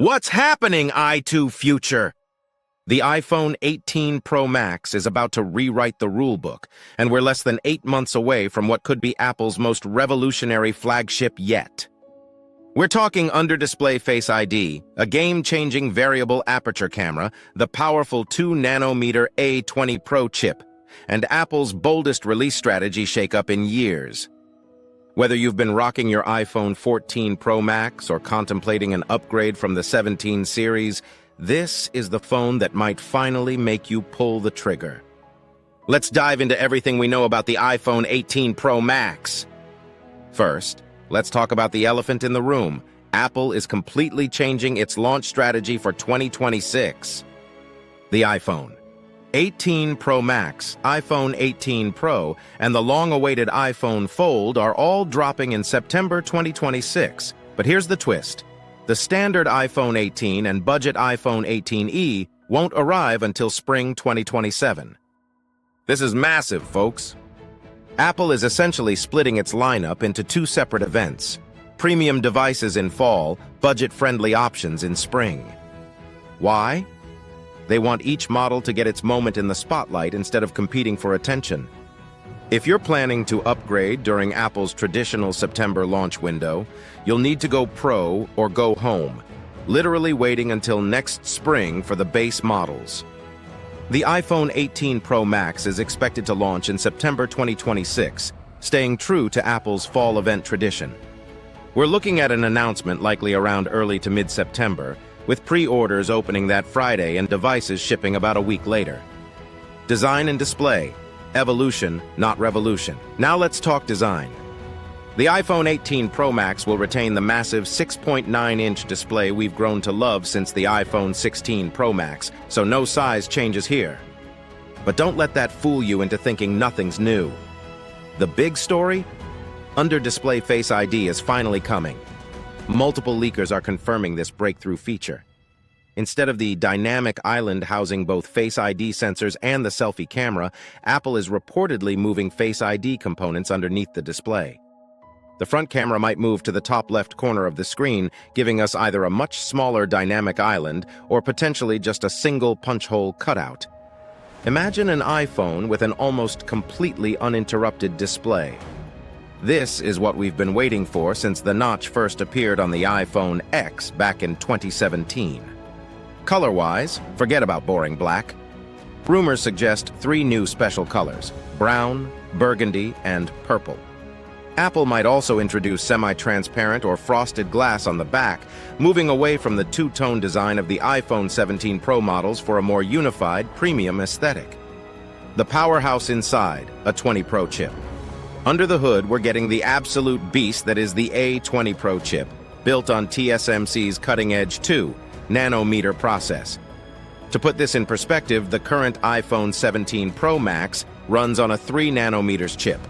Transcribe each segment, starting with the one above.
What's happening, i2 future? The iPhone 18 Pro Max is about to rewrite the rulebook, and we're less than 8 months away from what could be Apple's most revolutionary flagship yet. We're talking under-display Face ID, a game-changing variable aperture camera, the powerful 2-nanometer A20 Pro chip, and Apple's boldest release strategy shakeup in years. Whether you've been rocking your iPhone 14 Pro Max or contemplating an upgrade from the 17 series, this is the phone that might finally make you pull the trigger. Let's dive into everything we know about the iPhone 18 Pro Max. First, let's talk about the elephant in the room. Apple is completely changing its launch strategy for 2026. The iPhone 18 Pro Max, iPhone 18 Pro, and the long-awaited iPhone Fold are all dropping in September 2026. But here's the twist. The standard iPhone 18 and budget iPhone 18e won't arrive until spring 2027. This is massive, folks. Apple is essentially splitting its lineup into two separate events: premium devices in fall, budget-friendly options in spring. Why? They want each model to get its moment in the spotlight instead of competing for attention. If you're planning to upgrade during Apple's traditional September launch window, you'll need to go Pro or go home, literally waiting until next spring for the base models. The iPhone 18 Pro Max is expected to launch in September 2026, staying true to Apple's fall event tradition. We're looking at an announcement likely around early to mid-September, with pre-orders opening that Friday and devices shipping about a week later. Design and display. Evolution, not revolution. Now let's talk design. The iPhone 18 Pro Max will retain the massive 6.9-inch display we've grown to love since the iPhone 16 Pro Max, so no size changes here. But don't let that fool you into thinking nothing's new. The big story? Under-display Face ID is finally coming. Multiple leakers are confirming this breakthrough feature. Instead of the dynamic island housing both Face ID sensors and the selfie camera, Apple is reportedly moving Face ID components underneath the display. The front camera might move to the top left corner of the screen, giving us either a much smaller dynamic island or potentially just a single punch-hole cutout. Imagine an iPhone with an almost completely uninterrupted display. This is what we've been waiting for since the notch first appeared on the iPhone X back in 2017. Color-wise, forget about boring black. Rumors suggest 3 new special colors: brown, burgundy, and purple. Apple might also introduce semi-transparent or frosted glass on the back, moving away from the two-tone design of the iPhone 17 Pro models for a more unified, premium aesthetic. The powerhouse inside, a 20 Pro chip. Under the hood, we're getting the absolute beast that is the A20 Pro chip, built on TSMC's cutting-edge 2-nanometer process. To put this in perspective, the current iPhone 17 Pro Max runs on a 3-nanometers chip.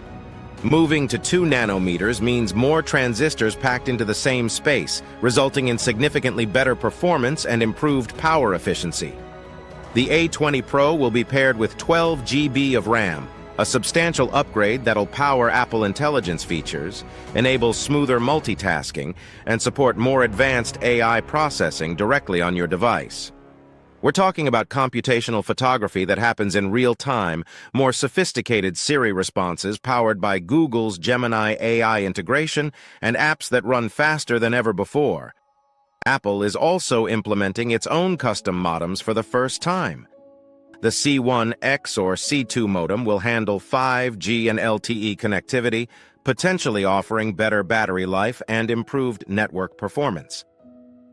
Moving to 2 nanometers means more transistors packed into the same space, resulting in significantly better performance and improved power efficiency. The A20 Pro will be paired with 12 GB of RAM, a substantial upgrade that'll power Apple Intelligence features, enable smoother multitasking, and support more advanced AI processing directly on your device. We're talking about computational photography that happens in real time, more sophisticated Siri responses powered by Google's Gemini AI integration, and apps that run faster than ever before. Apple is also implementing its own custom modems for the first time. The C1X or C2 modem will handle 5G and LTE connectivity, potentially offering better battery life and improved network performance.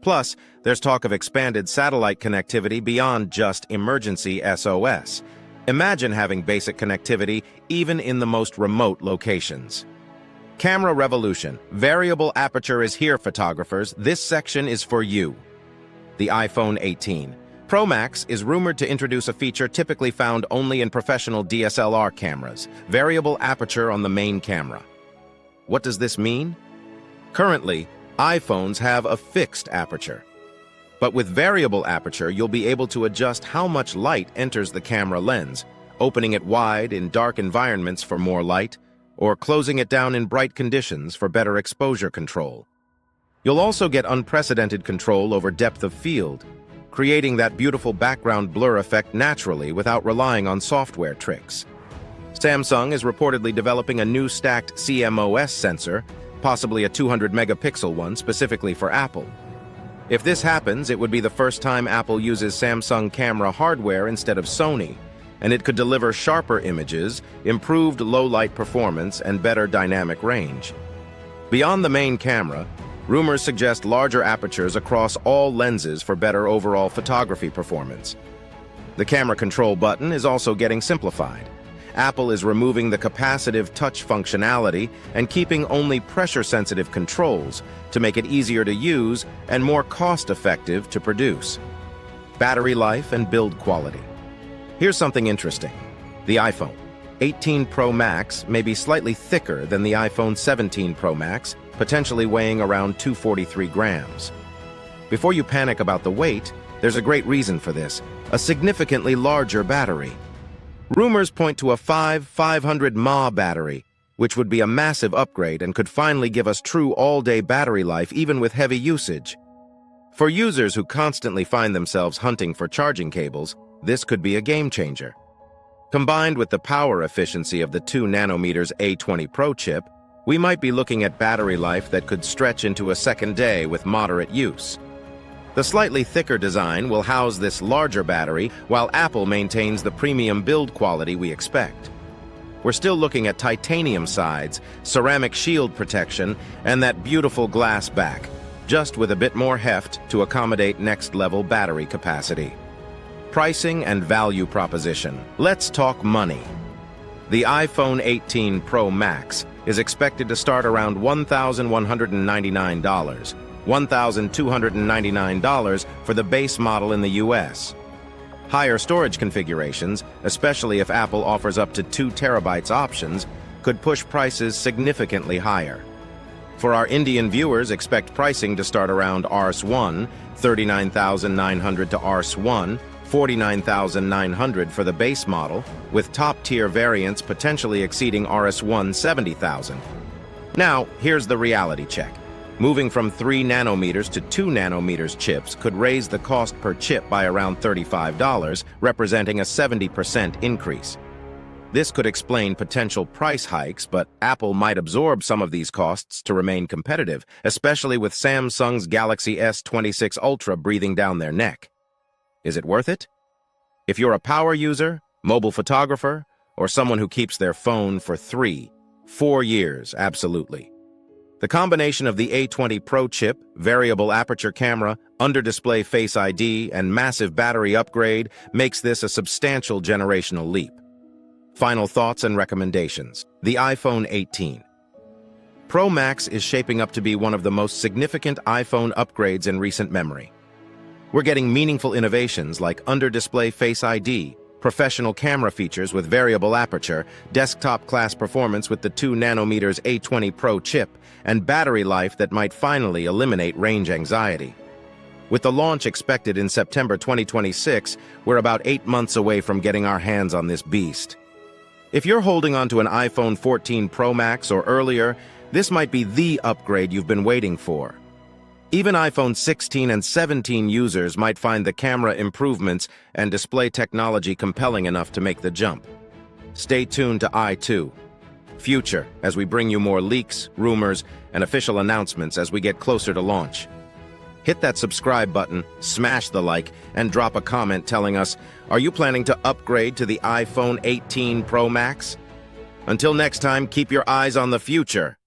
Plus, there's talk of expanded satellite connectivity beyond just emergency SOS. Imagine having basic connectivity even in the most remote locations. Camera revolution. Variable aperture is here, photographers. This section is for you. The iPhone 18 Pro Max is rumored to introduce a feature typically found only in professional DSLR cameras: variable aperture on the main camera. What does this mean? Currently, iPhones have a fixed aperture. But with variable aperture, you'll be able to adjust how much light enters the camera lens, opening it wide in dark environments for more light, or closing it down in bright conditions for better exposure control. You'll also get unprecedented control over depth of field, creating that beautiful background blur effect naturally without relying on software tricks. Samsung is reportedly developing a new stacked CMOS sensor, possibly a 200-megapixel one specifically for Apple. If this happens, it would be the first time Apple uses Samsung camera hardware instead of Sony, and it could deliver sharper images, improved low-light performance, and better dynamic range. Beyond the main camera, rumors suggest larger apertures across all lenses for better overall photography performance. The camera control button is also getting simplified. Apple is removing the capacitive touch functionality and keeping only pressure-sensitive controls to make it easier to use and more cost-effective to produce. Battery life and build quality. Here's something interesting. The iPhone 18 Pro Max may be slightly thicker than the iPhone 17 Pro Max, potentially weighing around 243 grams. Before you panic about the weight, there's a great reason for this: a significantly larger battery. Rumors point to a 500 mAh battery, which would be a massive upgrade and could finally give us true all-day battery life even with heavy usage. For users who constantly find themselves hunting for charging cables, this could be a game-changer. Combined with the power efficiency of the 2nm A20 Pro chip, we might be looking at battery life that could stretch into a second day with moderate use. The slightly thicker design will house this larger battery, while Apple maintains the premium build quality we expect. We're still looking at titanium sides, ceramic shield protection, and that beautiful glass back, just with a bit more heft to accommodate next-level battery capacity. Pricing and value proposition. Let's talk money. The iPhone 18 Pro Max is expected to start around $1,199. $1,299 for the base model in the US. Higher storage configurations, especially if Apple offers up to 2 terabytes options, could push prices significantly higher. For our Indian viewers, expect pricing to start around Rs1, $39,900 to Rs1, $49,900 for the base model, with top-tier variants potentially exceeding Rs1 $70,000. Now, here's the reality check. Moving from 3 nanometers to 2 nanometers chips could raise the cost per chip by around $35, representing a 70% increase. This could explain potential price hikes, but Apple might absorb some of these costs to remain competitive, especially with Samsung's Galaxy S26 Ultra breathing down their neck. Is it worth it? If you're a power user, mobile photographer, or someone who keeps their phone for 3-4 years, absolutely. The combination of the A20 Pro chip, variable aperture camera, under-display Face ID, and massive battery upgrade makes this a substantial generational leap. Final thoughts and recommendations. The iPhone 18 Pro Max is shaping up to be one of the most significant iPhone upgrades in recent memory. We're getting meaningful innovations like under-display Face ID, professional camera features with variable aperture, desktop-class performance with the 2 nanometers A20 Pro chip, and battery life that might finally eliminate range anxiety. With the launch expected in September 2026, we're about 8 months away from getting our hands on this beast. If you're holding onto an iPhone 14 Pro Max or earlier, this might be the upgrade you've been waiting for. Even iPhone 16 and 17 users might find the camera improvements and display technology compelling enough to make the jump. Stay tuned to i2 Future as we bring you more leaks, rumors, and official announcements as we get closer to launch. Hit that subscribe button, smash the like, and drop a comment telling us, are you planning to upgrade to the iPhone 18 Pro Max? Until next time, keep your eyes on the future.